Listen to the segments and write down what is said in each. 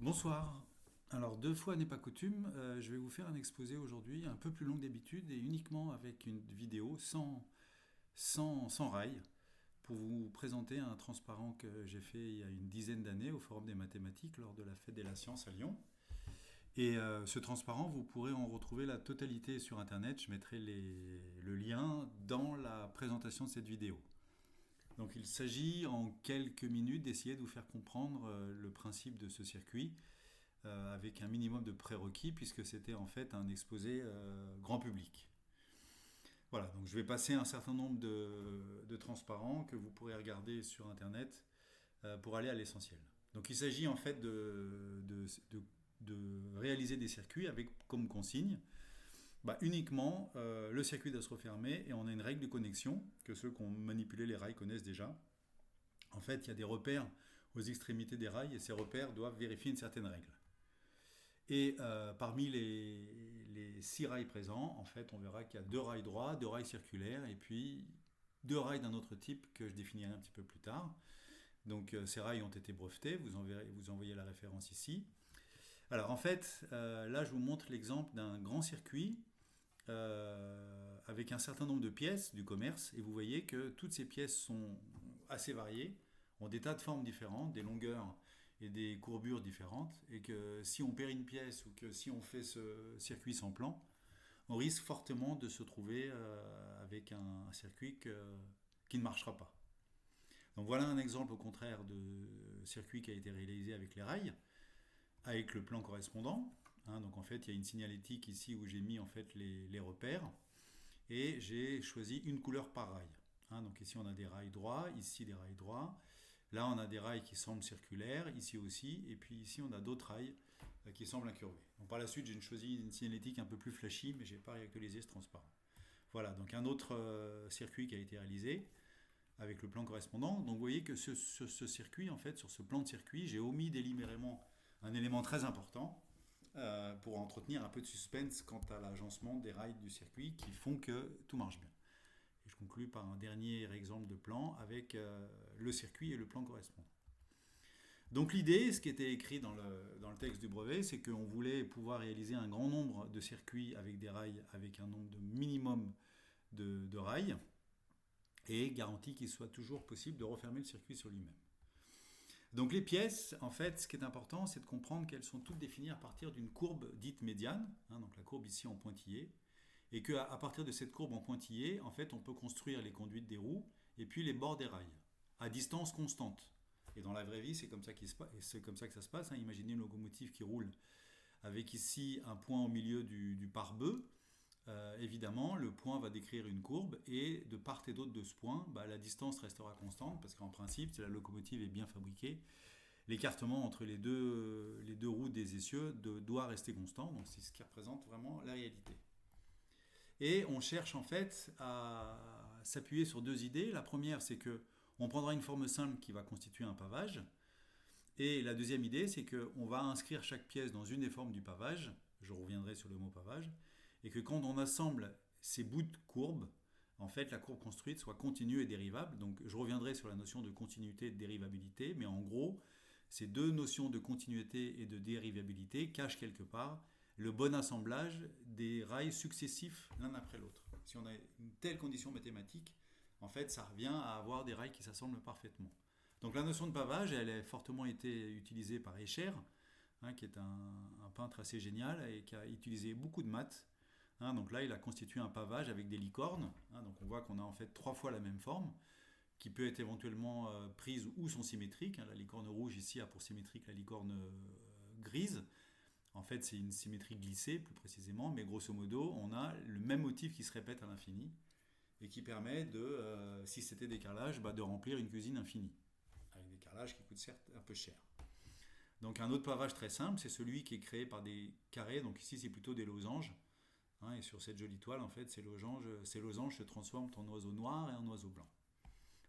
Bonsoir. Alors, deux fois n'est pas coutume, je vais vous faire un exposé aujourd'hui un peu plus long que d'habitude et uniquement avec une vidéo sans rail pour vous présenter un transparent que j'ai fait il y a une dizaine d'années au Forum des mathématiques lors de la Fête de la Science à Lyon. Et ce transparent, vous pourrez en retrouver la totalité sur Internet. Je mettrai le lien dans la présentation de cette vidéo. Donc il s'agit en quelques minutes d'essayer de vous faire comprendre le principe de ce circuit avec un minimum de prérequis puisque c'était en fait un exposé grand public. Voilà, donc je vais passer un certain nombre de transparents que vous pourrez regarder sur Internet pour aller à l'essentiel. Donc il s'agit en fait de réaliser des circuits avec comme consigne uniquement le circuit doit se refermer et on a une règle de connexion que ceux qui ont manipulé les rails connaissent déjà. En fait, il y a des repères aux extrémités des rails et ces repères doivent vérifier une certaine règle. Et parmi les 6 rails présents, en fait, on verra qu'il y a 2 rails droits, 2 rails circulaires, et puis 2 rails d'un autre type que je définirai un petit peu plus tard. Donc ces rails ont été brevetés, vous en voyez la référence ici. Alors en fait, là je vous montre l'exemple d'un grand circuit avec un certain nombre de pièces du commerce, et vous voyez que toutes ces pièces sont assez variées, ont des tas de formes différentes, des longueurs et des courbures différentes, et que si on perd une pièce ou que si on fait ce circuit sans plan, on risque fortement de se trouver avec un circuit qui ne marchera pas. Donc voilà un exemple au contraire de circuit qui a été réalisé avec les rails, avec le plan correspondant. Donc en fait il y a une signalétique ici où j'ai mis en fait les repères et j'ai choisi une couleur par rail. Donc ici on a des rails droits, ici des rails droits. Là, on a des rails qui semblent circulaires, ici aussi, et puis ici, on a d'autres rails qui semblent incurvés. Donc, par la suite, j'ai choisi une signalétique un peu plus flashy, mais je n'ai pas réactualisé ce transparent. Voilà, donc un autre circuit qui a été réalisé avec le plan correspondant. Donc, vous voyez que ce circuit, en fait, sur ce plan de circuit, j'ai omis délibérément un élément très important pour entretenir un peu de suspense quant à l'agencement des rails du circuit qui font que tout marche bien. Et je conclue par un dernier exemple de plan avec le circuit et le plan correspondant. Donc l'idée, ce qui était écrit dans le texte du brevet, c'est qu'on voulait pouvoir réaliser un grand nombre de circuits avec des rails, avec un nombre de minimum de rails, et garantie qu'il soit toujours possible de refermer le circuit sur lui-même. Donc les pièces, en fait, ce qui est important, c'est de comprendre qu'elles sont toutes définies à partir d'une courbe dite médiane, donc la courbe ici en pointillé, et qu'à partir de cette courbe en pointillé, en fait, on peut construire les conduites des roues et puis les bords des rails, à distance constante. Et dans la vraie vie, c'est comme ça, c'est comme ça que ça se passe. Imaginez une locomotive qui roule avec ici un point au milieu du pare-bœuf. Évidemment, le point va décrire une courbe et de part et d'autre de ce point, la distance restera constante parce qu'en principe, si la locomotive est bien fabriquée, l'écartement entre les deux roues des essieux doit rester constant. Donc c'est ce qui représente vraiment la réalité. Et on cherche en fait à s'appuyer sur 2 idées. La première, c'est que on prendra une forme simple qui va constituer un pavage. Et la deuxième idée, c'est qu'on va inscrire chaque pièce dans une des formes du pavage. Je reviendrai sur le mot pavage. Et que quand on assemble ces bouts de courbe, en fait, la courbe construite soit continue et dérivable. Donc je reviendrai sur la notion de continuité et de dérivabilité. Mais en gros, ces 2 notions de continuité et de dérivabilité cachent quelque part le bon assemblage des rails successifs l'un après l'autre. Si on a une telle condition mathématique, en fait, ça revient à avoir des rails qui s'assemblent parfaitement. Donc la notion de pavage, elle a fortement été utilisée par Escher, qui est un peintre assez génial et qui a utilisé beaucoup de maths. Donc là, il a constitué un pavage avec des licornes. Donc on voit qu'on a en fait 3 fois la même forme, qui peut être éventuellement prise ou sont symétriques. La licorne rouge ici a pour symétrique la licorne grise. En fait, c'est une symétrie glissée, plus précisément, mais grosso modo, on a le même motif qui se répète à l'infini et qui permet de, si c'était des carrelages, de remplir une cuisine infinie, avec des carrelages qui coûtent certes un peu cher. Donc un autre pavage très simple, c'est celui qui est créé par des carrés, donc ici c'est plutôt des losanges, et sur cette jolie toile, en fait, ces losanges se transforment en oiseau noir et en oiseau blanc.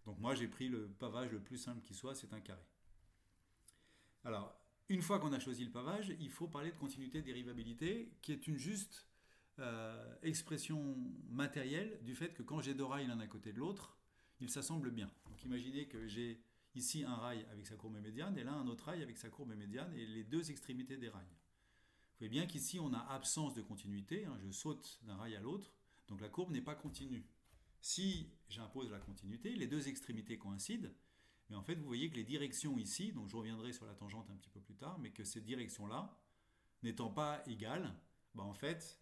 Donc moi j'ai pris le pavage le plus simple qui soit, c'est un carré. Alors, une fois qu'on a choisi le pavage, il faut parler de continuité dérivabilité, qui est une juste expression matérielle du fait que quand j'ai 2 rails l'un à côté de l'autre, ils s'assemblent bien. Donc imaginez que j'ai ici un rail avec sa courbe médiane, et là un autre rail avec sa courbe médiane, et les deux extrémités des rails. Vous voyez bien qu'ici on a absence de continuité, hein, je saute d'un rail à l'autre, donc la courbe n'est pas continue. Si j'impose la continuité, les deux extrémités coïncident, mais en fait vous voyez que les directions ici, donc je reviendrai sur la tangente un petit peu plus tard, mais que ces directions-là, n'étant pas égales, bah en fait,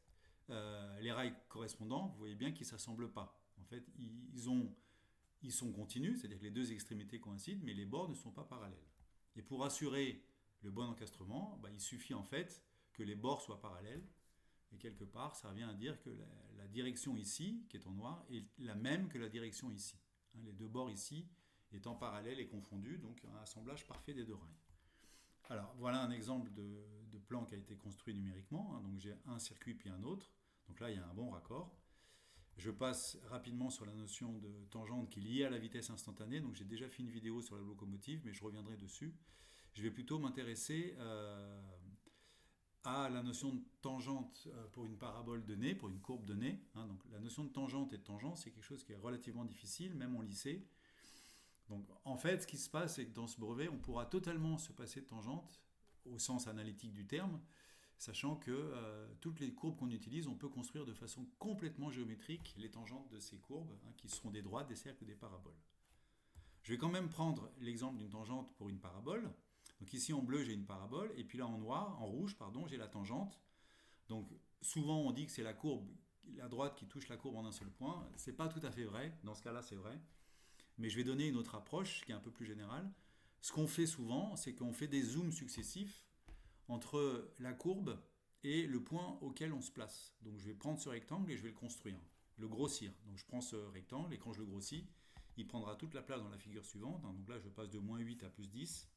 les rails correspondants, vous voyez bien qu'ils ne s'assemblent pas. En fait, ils sont continus, c'est-à-dire que les deux extrémités coïncident, mais les bords ne sont pas parallèles. Et pour assurer le bon encastrement, bah, il suffit en fait que les bords soient parallèles, et quelque part, ça revient à dire que la direction ici, qui est en noir, est la même que la direction ici. Hein, les deux bords ici étant parallèles et confondus, donc un assemblage parfait des deux rails. Alors, voilà un exemple de plan qui a été construit numériquement. Hein, donc j'ai un circuit puis un autre. Donc là, il y a un bon raccord. Je passe rapidement sur la notion de tangente qui est liée à la vitesse instantanée. Donc j'ai déjà fait une vidéo sur la locomotive, mais je reviendrai dessus. Je vais plutôt m'intéresser à la notion de tangente pour une parabole donnée, pour une courbe donnée. Hein, donc la notion de tangente et de tangente, c'est quelque chose qui est relativement difficile, même en lycée. Donc en fait, ce qui se passe, c'est que dans ce brevet, on pourra totalement se passer de tangente, au sens analytique du terme, sachant que toutes les courbes qu'on utilise, on peut construire de façon complètement géométrique les tangentes de ces courbes, hein, qui seront des droites, des cercles ou des paraboles. Je vais quand même prendre l'exemple d'une tangente pour une parabole. Donc ici en bleu, j'ai une parabole, et puis là en noir, en rouge, pardon, j'ai la tangente. Donc souvent on dit que c'est la courbe, la droite qui touche la courbe en un seul point. C'est pas tout à fait vrai. Dans ce cas-là, c'est vrai. Mais je vais donner une autre approche qui est un peu plus générale. Ce qu'on fait souvent, c'est qu'on fait des zooms successifs entre la courbe et le point auquel on se place. Donc je vais prendre ce rectangle et je vais le construire, le grossir. Donc je prends ce rectangle et quand je le grossis, il prendra toute la place dans la figure suivante. Donc là, je passe de moins 8 à plus 10,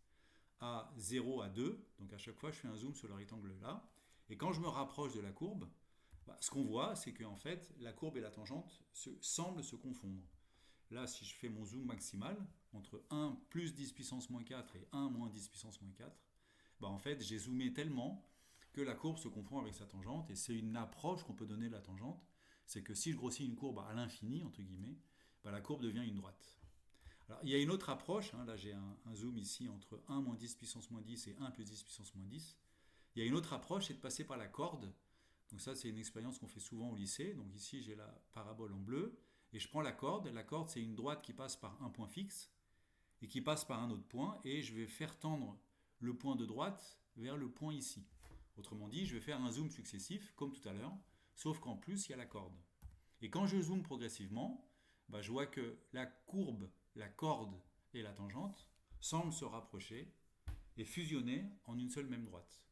à 0 à 2. Donc à chaque fois, je fais un zoom sur le rectangle là. Et quand je me rapproche de la courbe, ce qu'on voit, c'est qu'en fait, la courbe et la tangente semblent se confondre. Là, si je fais mon zoom maximal, entre 1 plus 10 puissance moins 4 et 1 moins 10 puissance moins 4, en fait, j'ai zoomé tellement que la courbe se confond avec sa tangente, et c'est une approche qu'on peut donner de la tangente, c'est que si je grossis une courbe à l'infini, entre guillemets, la courbe devient une droite. Alors, il y a une autre approche, hein, là j'ai un zoom ici entre 1 moins 10 puissance moins 10 et 1 plus 10 puissance moins 10. Il y a une autre approche, c'est de passer par la corde. Donc ça, c'est une expérience qu'on fait souvent au lycée. Donc ici, j'ai la parabole en bleu, et je prends la corde. La corde, c'est une droite qui passe par un point fixe et qui passe par un autre point, et je vais faire tendre le point de droite vers le point ici. Autrement dit, je vais faire un zoom successif, comme tout à l'heure, sauf qu'en plus, il y a la corde. Et quand je zoome progressivement, je vois que la courbe, la corde et la tangente semblent se rapprocher et fusionner en une seule même droite.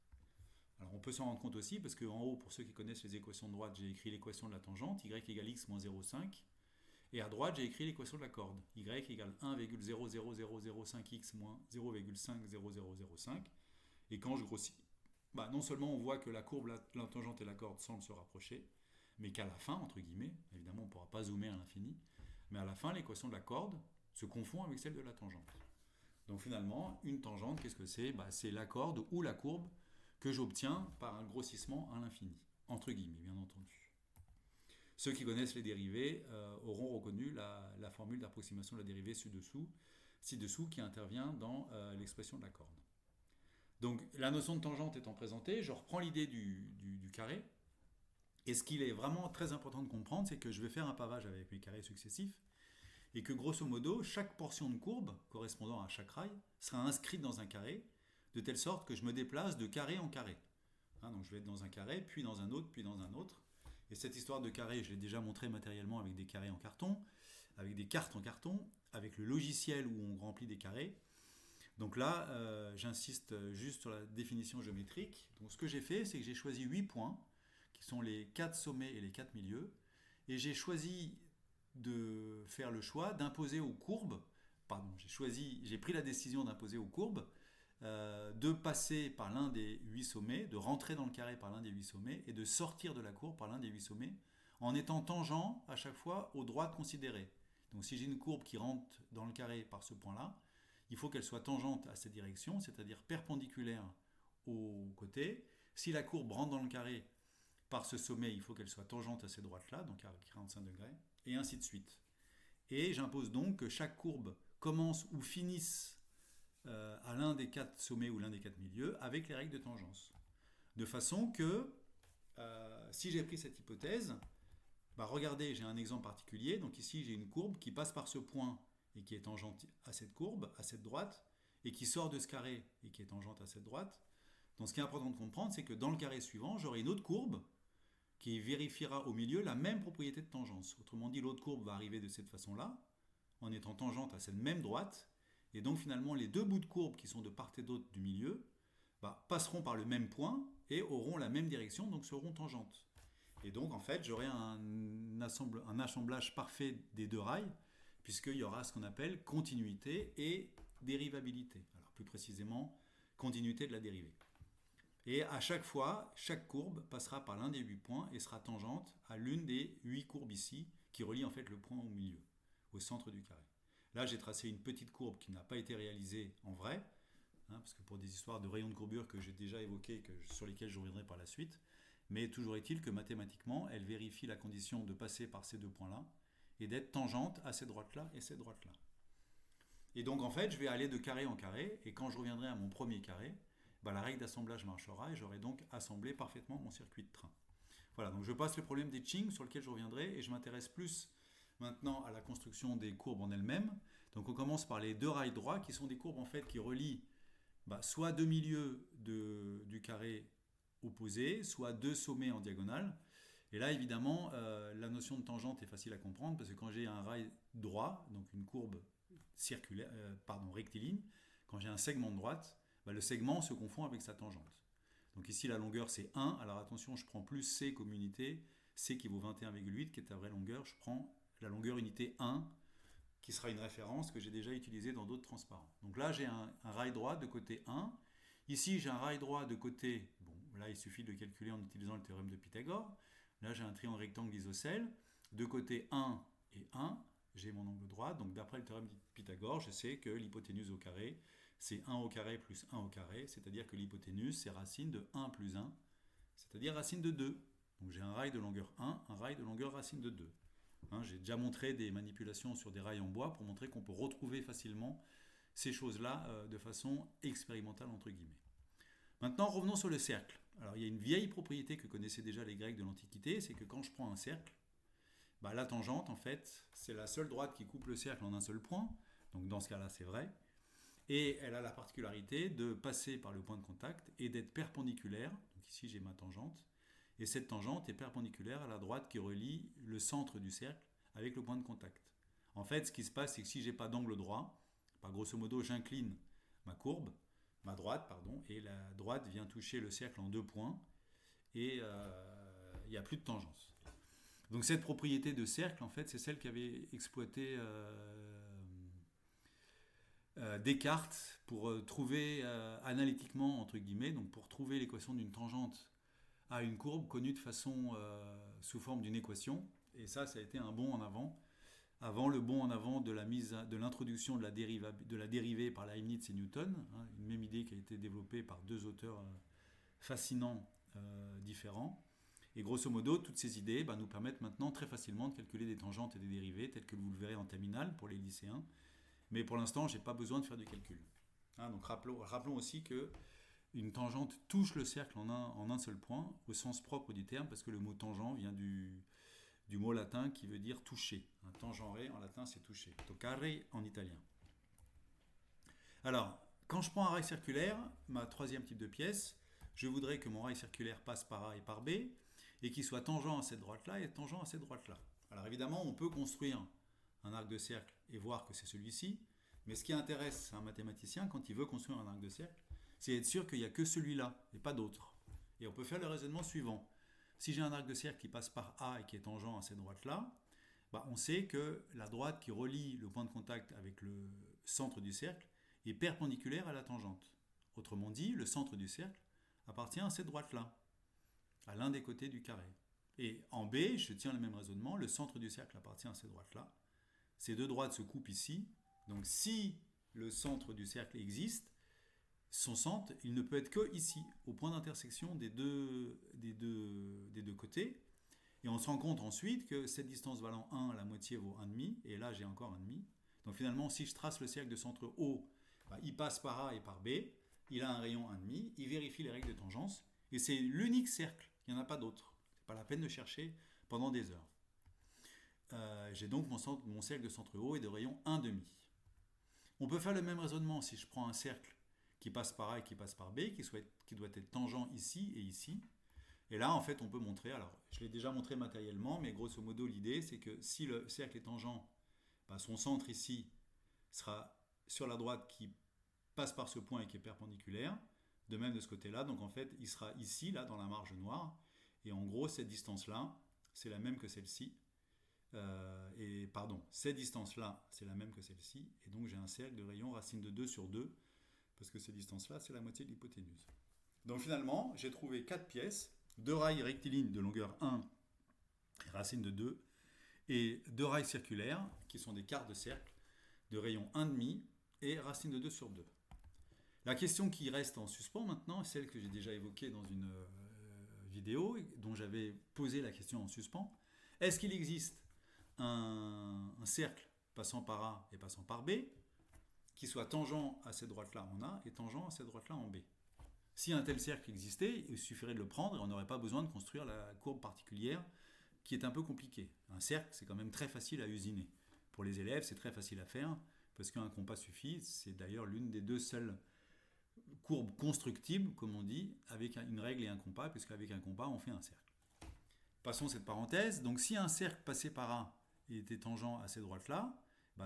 Alors on peut s'en rendre compte aussi, parce qu'en haut, pour ceux qui connaissent les équations de droite, j'ai écrit l'équation de la tangente, y égale x moins 0,5. Et à droite, j'ai écrit l'équation de la corde. Y égale 1,00005x moins 0,50005. Et quand je grossis, non seulement on voit que la courbe, la tangente et la corde semblent se rapprocher, mais qu'à la fin, entre guillemets, évidemment on ne pourra pas zoomer à l'infini, mais à la fin, l'équation de la corde se confond avec celle de la tangente. Donc finalement, une tangente, qu'est-ce que c'est ? C'est la corde ou la courbe que j'obtiens par un grossissement à l'infini, entre guillemets, bien entendu. Ceux qui connaissent les dérivés auront reconnu la formule d'approximation de la dérivée ci-dessous qui intervient dans l'expression de la corde. Donc la notion de tangente étant présentée, je reprends l'idée du carré. Et ce qu'il est vraiment très important de comprendre, c'est que je vais faire un pavage avec mes carrés successifs, et que grosso modo, chaque portion de courbe correspondant à chaque rail sera inscrite dans un carré, de telle sorte que je me déplace de carré en carré. Hein, donc je vais être dans un carré, puis dans un autre, puis dans un autre. Et cette histoire de carré, je l'ai déjà montré matériellement avec des carrés en carton, avec des cartes en carton, avec le logiciel où on remplit des carrés. Donc là, j'insiste juste sur la définition géométrique. Donc ce que j'ai fait, c'est que j'ai choisi 8 points, qui sont les 4 sommets et les 4 milieux, et j'ai choisi de faire le choix d'imposer aux courbes, j'ai pris la décision d'imposer aux courbes de passer par l'un des 8 sommets, de rentrer dans le carré par l'un des 8 sommets, et de sortir de la courbe par l'un des 8 sommets, en étant tangent à chaque fois aux droites considérées. Donc si j'ai une courbe qui rentre dans le carré par ce point-là, il faut qu'elle soit tangente à cette direction, c'est-à-dire perpendiculaire aux côtés. Si la courbe rentre dans le carré par ce sommet, il faut qu'elle soit tangente à ces droites-là, donc à 45 degrés, et ainsi de suite. Et j'impose donc que chaque courbe commencent ou finissent à l'un des 4 sommets ou l'un des 4 milieux avec les règles de tangence. De façon que, si j'ai pris cette hypothèse, regardez, j'ai un exemple particulier. Donc ici, j'ai une courbe qui passe par ce point et qui est tangente à cette courbe, à cette droite, et qui sort de ce carré et qui est tangente à cette droite. Donc ce qui est important de comprendre, c'est que dans le carré suivant, j'aurai une autre courbe qui vérifiera au milieu la même propriété de tangence. Autrement dit, l'autre courbe va arriver de cette façon-là, en étant tangente à cette même droite, et donc finalement les deux bouts de courbe qui sont de part et d'autre du milieu passeront par le même point et auront la même direction, donc seront tangentes. Et donc en fait j'aurai un assemblage parfait des deux rails, puisqu'il y aura ce qu'on appelle continuité et dérivabilité. Alors plus précisément, continuité de la dérivée. Et à chaque fois, chaque courbe passera par l'un des 8 points et sera tangente à l'une des 8 courbes ici, qui relient en fait le point au milieu, au centre du carré. Là, j'ai tracé une petite courbe qui n'a pas été réalisée en vrai, parce que pour des histoires de rayons de courbure que j'ai déjà évoquées, sur lesquelles je reviendrai par la suite, mais toujours est-il que mathématiquement, elle vérifie la condition de passer par ces deux points-là et d'être tangente à cette droite-là et cette droite-là. Et donc en fait, je vais aller de carré en carré, et quand je reviendrai à mon premier carré, la règle d'assemblage marchera et j'aurai donc assemblé parfaitement mon circuit de train. Voilà, donc je passe le problème d'etching sur lequel je reviendrai et je m'intéresse plus maintenant à la construction des courbes en elles-mêmes. Donc on commence par les deux rails droits qui sont des courbes en fait qui relient soit deux milieux du carré opposé, soit deux sommets en diagonale. Et là évidemment la notion de tangente est facile à comprendre parce que quand j'ai un rail droit, donc une courbe rectiligne, quand j'ai un segment de droite, le segment se confond avec sa tangente. Donc ici la longueur c'est 1, alors attention je prends plus C comme unité, C qui vaut 21,8 qui est ta vraie longueur, je prends la longueur unité 1 qui sera une référence que j'ai déjà utilisée dans d'autres transparents. Donc là j'ai un rail droit de côté 1, ici j'ai un rail droit de côté, là il suffit de le calculer en utilisant le théorème de Pythagore, là j'ai un triangle rectangle isocèle, de côté 1 et 1, j'ai mon angle droit, donc d'après le théorème de Pythagore, je sais que l'hypoténuse au carré, c'est 1 au carré plus 1 au carré, c'est-à-dire que l'hypoténuse, c'est racine de 1 plus 1, c'est-à-dire racine de 2. Donc j'ai un rail de longueur 1, un rail de longueur racine de 2. J'ai déjà montré des manipulations sur des rails en bois pour montrer qu'on peut retrouver facilement ces choses-là de façon expérimentale, entre guillemets. Maintenant, revenons sur le cercle. Alors il y a une vieille propriété que connaissaient déjà les Grecs de l'Antiquité, c'est que quand je prends un cercle, la tangente, en fait, c'est la seule droite qui coupe le cercle en un seul point, donc dans ce cas-là, c'est vrai. Et elle a la particularité de passer par le point de contact et d'être perpendiculaire. Donc ici j'ai ma tangente. Et cette tangente est perpendiculaire à la droite qui relie le centre du cercle avec le point de contact. En fait, ce qui se passe, c'est que si je n'ai pas d'angle droit, grosso modo, j'incline ma droite, et la droite vient toucher le cercle en 2 points, et il n'y a plus de tangence. Donc cette propriété de cercle, en fait, c'est celle qu'avait exploité Descartes pour trouver analytiquement, entre guillemets, donc pour trouver l'équation d'une tangente à une courbe connue de façon sous forme d'une équation. Et ça a été un bond en avant le bond en avant de l'introduction de la dérivée par Leibniz et Newton, une même idée qui a été développée par deux auteurs fascinants différents. Et grosso modo, toutes ces idées nous permettent maintenant très facilement de calculer des tangentes et des dérivées, telles que vous le verrez en terminale pour les lycéens. Mais pour l'instant, je n'ai pas besoin de faire du calcul. Donc rappelons aussi qu'une tangente touche le cercle en un seul point, au sens propre du terme, parce que le mot tangent vient du mot latin qui veut dire toucher. Tangere en latin, c'est toucher. Toccare en italien. Alors, quand je prends un rail circulaire, ma troisième type de pièce, je voudrais que mon rail circulaire passe par A et par B, et qu'il soit tangent à cette droite-là et tangent à cette droite-là. Alors évidemment, on peut construire un arc de cercle et voir que c'est celui-ci, mais ce qui intéresse un mathématicien quand il veut construire un arc de cercle, c'est être sûr qu'il n'y a que celui-là et pas d'autre. Et on peut faire le raisonnement suivant. Si j'ai un arc de cercle qui passe par A et qui est tangent à cette droite-là, on sait que la droite qui relie le point de contact avec le centre du cercle est perpendiculaire à la tangente. Autrement dit, le centre du cercle appartient à cette droite-là, à l'un des côtés du carré. Et en B, je tiens le même raisonnement, le centre du cercle appartient à cette droite-là. Ces deux droites se coupent ici. Donc si le centre du cercle existe, son centre, il ne peut être que ici, au point d'intersection des deux côtés. Et on se rend compte ensuite que cette distance valant 1, la moitié vaut 1,5, et là j'ai encore 1,5. Donc finalement, si je trace le cercle de centre O, il passe par A et par B, il a un rayon 1,5, il vérifie les règles de tangence, et c'est l'unique cercle, il n'y en a pas d'autre. C'est pas la peine de chercher pendant des heures. J'ai donc mon cercle de centre O et de rayon 1,5. On peut faire le même raisonnement si je prends un cercle qui passe par A et qui passe par B, qui doit être tangent ici et ici. Et là, en fait, on peut montrer, alors je l'ai déjà montré matériellement, mais grosso modo, l'idée, c'est que si le cercle est tangent, son centre ici sera sur la droite qui passe par ce point et qui est perpendiculaire, de même de ce côté-là, donc en fait, il sera ici, là, dans la marge noire, et en gros, cette distance-là, c'est la même que celle-ci, cette distance-là, c'est la même que celle-ci, et donc j'ai un cercle de rayon racine de 2 sur 2, parce que cette distance-là, c'est la moitié de l'hypoténuse. Donc finalement, j'ai trouvé 4 pièces, 2 rails rectilignes de longueur 1, racine de 2, et 2 rails circulaires, qui sont des quarts de cercle, de rayon 1,5 et racine de 2 sur 2. La question qui reste en suspens maintenant, celle que j'ai déjà évoquée dans une vidéo, dont j'avais posé la question en suspens, est-ce qu'il existe un cercle passant par A et passant par B, qui soit tangent à cette droite-là en A et tangent à cette droite-là en B. Si un tel cercle existait, il suffirait de le prendre et on n'aurait pas besoin de construire la courbe particulière qui est un peu compliquée. Un cercle, c'est quand même très facile à usiner. Pour les élèves, c'est très facile à faire parce qu'un compas suffit. C'est d'ailleurs l'une des 2 seules courbes constructibles, comme on dit, avec une règle et un compas, puisqu'avec un compas, on fait un cercle. Passons cette parenthèse. Donc si un cercle passé par A était tangent à cette droite-là,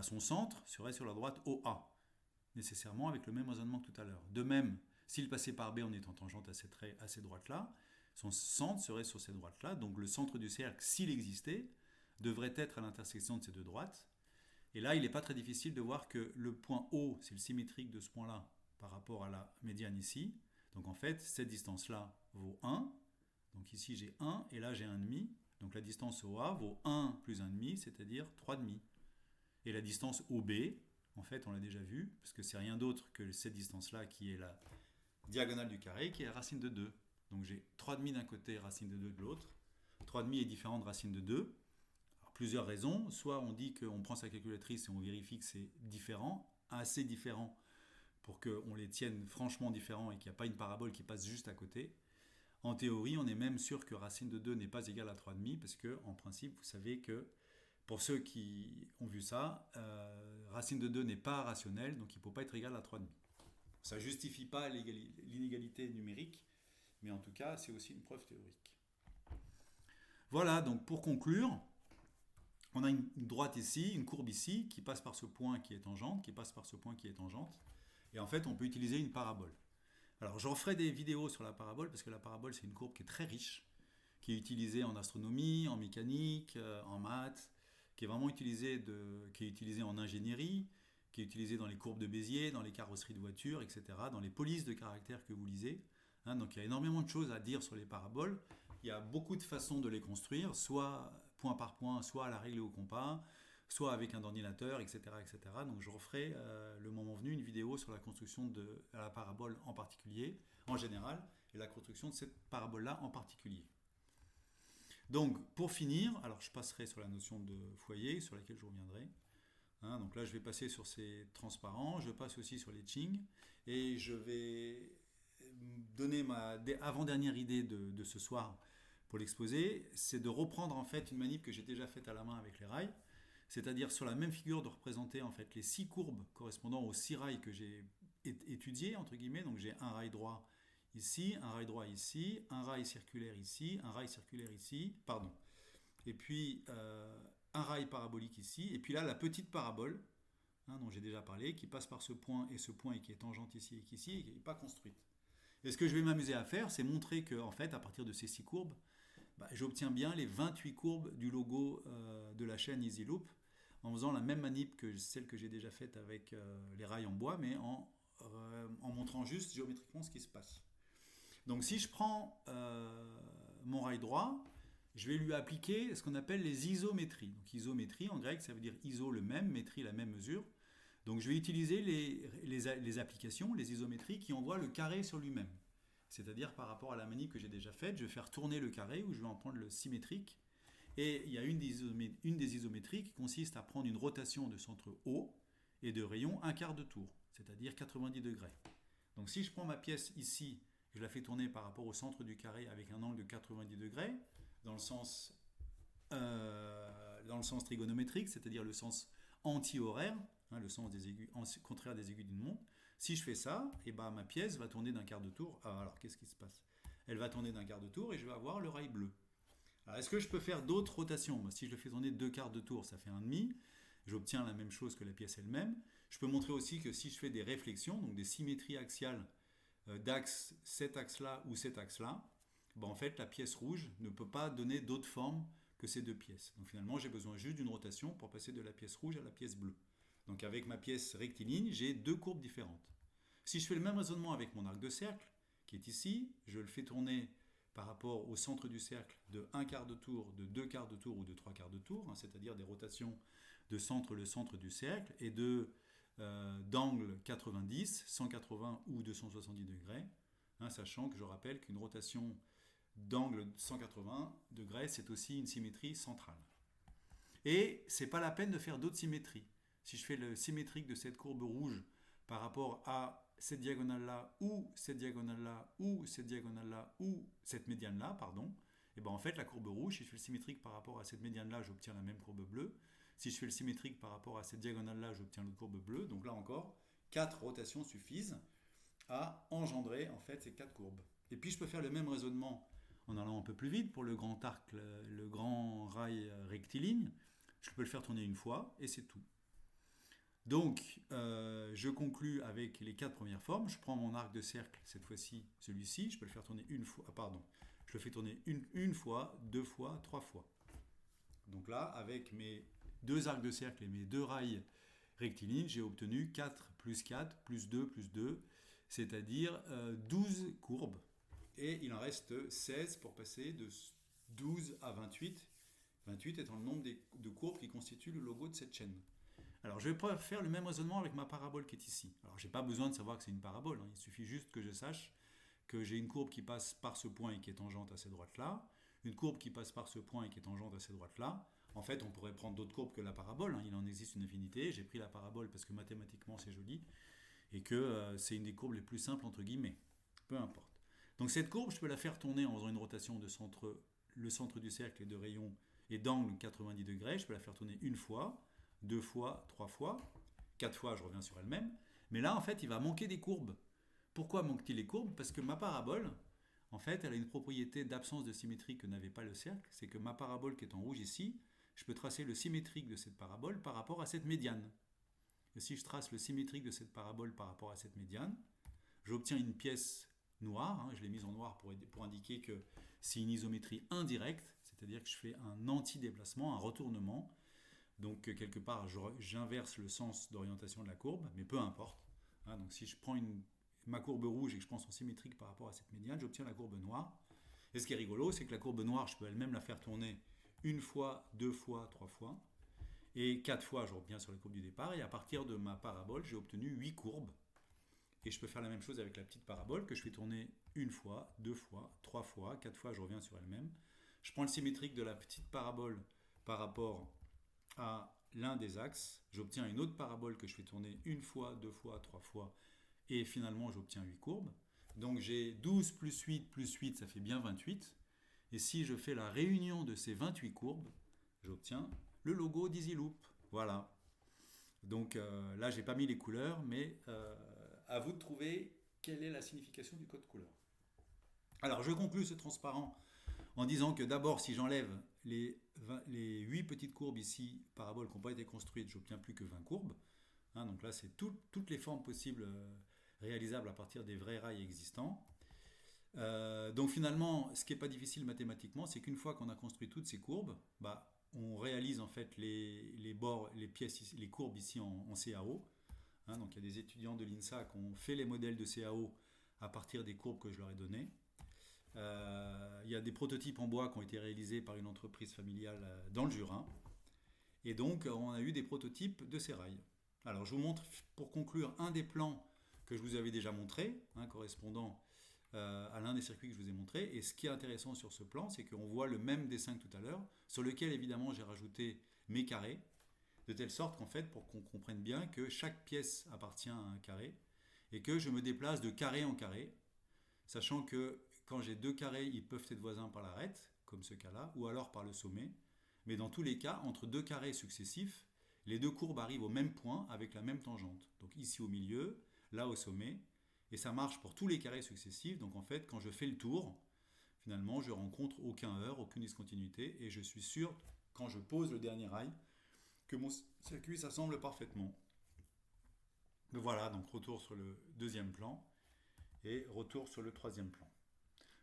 son centre serait sur la droite OA, nécessairement avec le même raisonnement que tout à l'heure. De même, s'il passait par B en étant tangent à cette droite-là, son centre serait sur cette droite-là, donc le centre du cercle, s'il existait, devrait être à l'intersection de ces 2 droites. Et là, il n'est pas très difficile de voir que le point O, c'est le symétrique de ce point-là par rapport à la médiane ici. Donc en fait, cette distance-là vaut 1. Donc ici, j'ai 1 et là, j'ai 1,5. Donc la distance OA vaut 1 plus 1,5, c'est-à-dire 3,5. Et la distance OB, en fait, on l'a déjà vu, parce que c'est rien d'autre que cette distance-là qui est la diagonale du carré, qui est la racine de 2. Donc j'ai 3,5 d'un côté, racine de 2 de l'autre. 3,5 est différent de racine de 2. Alors, plusieurs raisons. Soit on dit qu'on prend sa calculatrice et on vérifie que c'est différent, assez différent, pour qu'on les tienne franchement différents et qu'il n'y a pas une parabole qui passe juste à côté. En théorie, on est même sûr que racine de 2 n'est pas égale à 3,5, parce que en principe, vous savez que pour ceux qui ont vu ça, racine de 2 n'est pas rationnelle, donc il ne peut pas être égal à 3,5. Ça ne justifie pas l'inégalité numérique, mais en tout cas, c'est aussi une preuve théorique. Voilà, donc pour conclure, on a une droite ici, une courbe ici, qui passe par ce point qui est tangente, qui passe par ce point qui est tangente, et en fait, on peut utiliser une parabole. Alors, je referai des vidéos sur la parabole, parce que la parabole, c'est une courbe qui est très riche, qui est utilisée en astronomie, en mécanique, en maths, qui est vraiment utilisée en ingénierie, qui est utilisée dans les courbes de Bézier, dans les carrosseries de voitures, etc., dans les polices de caractères que vous lisez. Donc il y a énormément de choses à dire sur les paraboles. Il y a beaucoup de façons de les construire, soit point par point, soit à la règle et au compas, soit avec un ordinateur, etc., etc. Donc je referai le moment venu une vidéo sur la construction de la parabole en particulier, en général, et la construction de cette parabole-là en particulier. Donc pour finir, alors je passerai sur la notion de foyer, sur laquelle je reviendrai. Donc là je vais passer sur ces transparents, je passe aussi sur les Qing, et je vais donner ma avant-dernière idée de ce soir pour l'exposer, c'est de reprendre en fait une manip que j'ai déjà faite à la main avec les rails, c'est-à-dire sur la même figure de représenter en fait les 6 courbes correspondant aux 6 rails que j'ai étudiés, entre guillemets. Donc j'ai un rail droit ici, un rail droit ici, un rail circulaire ici, un rail circulaire ici, et puis un rail parabolique ici, et puis là la petite parabole, dont j'ai déjà parlé, qui passe par ce point et qui est tangente ici et ici, et qui n'est pas construite. Et ce que je vais m'amuser à faire, c'est montrer que, en fait, à partir de ces 6 courbes, j'obtiens bien les 28 courbes du logo de la chaîne EasyLoop, en faisant la même manip que celle que j'ai déjà faite avec les rails en bois, mais en montrant juste géométriquement ce qui se passe. Donc si je prends mon rail droit, je vais lui appliquer ce qu'on appelle les isométries. Donc isométrie en grec, ça veut dire iso le même, métrie la même mesure. Donc je vais utiliser les applications, les isométries qui envoient le carré sur lui-même. C'est-à-dire par rapport à la manip que j'ai déjà faite, je vais faire tourner le carré ou je vais en prendre le symétrique. Et il y a une des isométries qui consiste à prendre une rotation de centre O et de rayon un quart de tour, c'est-à-dire 90 degrés. Donc si je prends ma pièce ici, je la fais tourner par rapport au centre du carré avec un angle de 90 degrés, dans le sens trigonométrique, c'est-à-dire le sens anti-horaire, le sens des aiguilles, contraire des aiguilles d'une montre. Si je fais ça, et ma pièce va tourner d'un quart de tour. Alors, qu'est-ce qui se passe? Elle va tourner d'un quart de tour et je vais avoir le rail bleu. Alors, est-ce que je peux faire d'autres rotations? Si je le fais tourner 2 quarts de tour, ça fait un demi. J'obtiens la même chose que la pièce elle-même. Je peux montrer aussi que si je fais des réflexions, donc des symétries axiales d'axe, cet axe-là ou cet axe-là, en fait, la pièce rouge ne peut pas donner d'autre forme que ces deux pièces. Donc finalement, j'ai besoin juste d'une rotation pour passer de la pièce rouge à la pièce bleue. Donc avec ma pièce rectiligne, j'ai deux courbes différentes. Si je fais le même raisonnement avec mon arc de cercle, qui est ici, je le fais tourner par rapport au centre du cercle de 1 quart de tour, de 2 quarts de tour ou de 3 quarts de tour, c'est-à-dire des rotations de centre le centre du cercle et d'angle 90, 180 ou 270 degrés, sachant que je rappelle qu'une rotation d'angle 180 degrés, c'est aussi une symétrie centrale. Et c'est pas la peine de faire d'autres symétries. Si je fais le symétrique de cette courbe rouge par rapport à cette diagonale-là, ou cette diagonale-là, ou cette diagonale-là, ou cette médiane-là, pardon, et en fait, la courbe rouge, si je fais le symétrique par rapport à cette médiane-là, j'obtiens la même courbe bleue. Si je fais le symétrique par rapport à cette diagonale-là, j'obtiens l'autre courbe bleue. Donc là encore, 4 rotations suffisent à engendrer en fait ces 4 courbes. Et puis je peux faire le même raisonnement en allant un peu plus vite pour le grand arc, le grand rail rectiligne. Je peux le faire tourner une fois et c'est tout. Donc, je conclus avec les 4 premières formes. Je prends mon arc de cercle, cette fois-ci, celui-ci. Je peux le faire tourner une fois. Je le fais tourner une fois, 2 fois, 3 fois. Donc là, avec mes 2 arcs de cercle et mes 2 rails rectilignes, j'ai obtenu 4 plus 4 plus 2 plus 2, c'est-à-dire 12 courbes. Et il en reste 16 pour passer de 12 à 28. 28 étant le nombre de courbes qui constituent le logo de cette chaîne. Alors, je vais faire le même raisonnement avec ma parabole qui est ici. Alors, je n'ai pas besoin de savoir que c'est une parabole. Il suffit juste que je sache que j'ai une courbe qui passe par ce point et qui est tangente à cette droite-là, une courbe qui passe par ce point et qui est tangente à cette droite-là. En fait, on pourrait prendre d'autres courbes que la parabole. Il en existe une infinité. J'ai pris la parabole parce que mathématiquement, c'est joli et que c'est une des courbes les plus simples, entre guillemets. Peu importe. Donc, cette courbe, je peux la faire tourner en faisant une rotation de le centre du cercle et de rayon et d'angle 90 degrés. Je peux la faire tourner une fois, 2 fois, 3 fois, 4 fois, je reviens sur elle-même. Mais là, en fait, il va manquer des courbes. Pourquoi manque-t-il les courbes? Parce que ma parabole, en fait, elle a une propriété d'absence de symétrie que n'avait pas le cercle. C'est que ma parabole qui est en rouge ici, je peux tracer le symétrique de cette parabole par rapport à cette médiane. Et si je trace le symétrique de cette parabole par rapport à cette médiane, j'obtiens une pièce noire. Je l'ai mise en noir pour indiquer que c'est une isométrie indirecte, c'est-à-dire que je fais un anti-déplacement, un retournement. Donc quelque part, j'inverse le sens d'orientation de la courbe, mais peu importe. Donc si je prends ma courbe rouge et que je prends son symétrique par rapport à cette médiane, j'obtiens la courbe noire. Et ce qui est rigolo, c'est que la courbe noire, je peux elle-même la faire tourner une fois, 2 fois, 3 fois. Et 4 fois, je reviens sur la courbe du départ. Et à partir de ma parabole, j'ai obtenu 8 courbes. Et je peux faire la même chose avec la petite parabole que je fais tourner une fois, 2 fois, 3 fois, 4 fois, je reviens sur elle-même. Je prends le symétrique de la petite parabole par rapport à l'un des axes, j'obtiens une autre parabole que je fais tourner une fois, 2 fois, 3 fois, et finalement j'obtiens 8 courbes. Donc j'ai 12 plus 8, ça fait bien 28. Et si je fais la réunion de ces 28 courbes, j'obtiens le logo d'EasyLoop. Voilà. Donc là, j'ai pas mis les couleurs, mais à vous de trouver quelle est la signification du code couleur. Alors je conclus ce transparent en disant que d'abord, si j'enlève les 8 petites courbes ici, paraboles qui n'ont pas été construites, j'obtiens plus que 20 courbes. Donc là, c'est toutes les formes possibles réalisables à partir des vrais rails existants. Donc finalement, ce qui n'est pas difficile mathématiquement, c'est qu'une fois qu'on a construit toutes ces courbes, on réalise en fait les bords, les pièces, les courbes ici en CAO. Donc il y a des étudiants de l'INSA qui ont fait les modèles de CAO à partir des courbes que je leur ai données. Il y a des prototypes en bois qui ont été réalisés par une entreprise familiale dans le Jura. Et donc, on a eu des prototypes de ces rails. Alors, je vous montre, pour conclure, un des plans que je vous avais déjà montré, correspondant à l'un des circuits que je vous ai montré. Et ce qui est intéressant sur ce plan, c'est qu'on voit le même dessin que tout à l'heure, sur lequel, évidemment, j'ai rajouté mes carrés. de telle sorte qu'en fait, pour qu'on comprenne bien que chaque pièce appartient à un carré, et que je me déplace de carré en carré, sachant que quand j'ai deux carrés, ils peuvent être voisins par l'arête, comme ce cas-là, ou alors par le sommet, mais dans tous les cas, entre deux carrés successifs, les deux courbes arrivent au même point avec la même tangente. Donc ici au milieu, là au sommet, et ça marche pour tous les carrés successifs. Donc en fait, quand je fais le tour, finalement, je rencontre aucun heurt, aucune discontinuité, et je suis sûr, quand je pose le dernier rail, que mon circuit s'assemble parfaitement. Mais voilà, donc retour sur le deuxième plan et retour sur le troisième plan.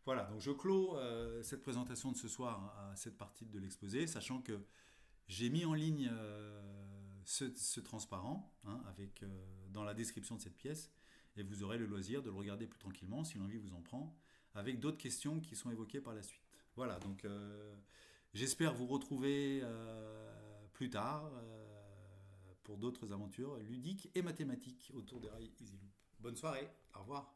Voilà, donc je clôt cette présentation de ce soir à cette partie de l'exposé, sachant que j'ai mis en ligne ce transparent avec, dans la description de cette pièce, et vous aurez le loisir de le regarder plus tranquillement si l'envie vous en prend, avec d'autres questions qui sont évoquées par la suite. Voilà, donc j'espère vous retrouver plus tard pour d'autres aventures ludiques et mathématiques autour des rails EasyLoop. Bonne soirée, au revoir.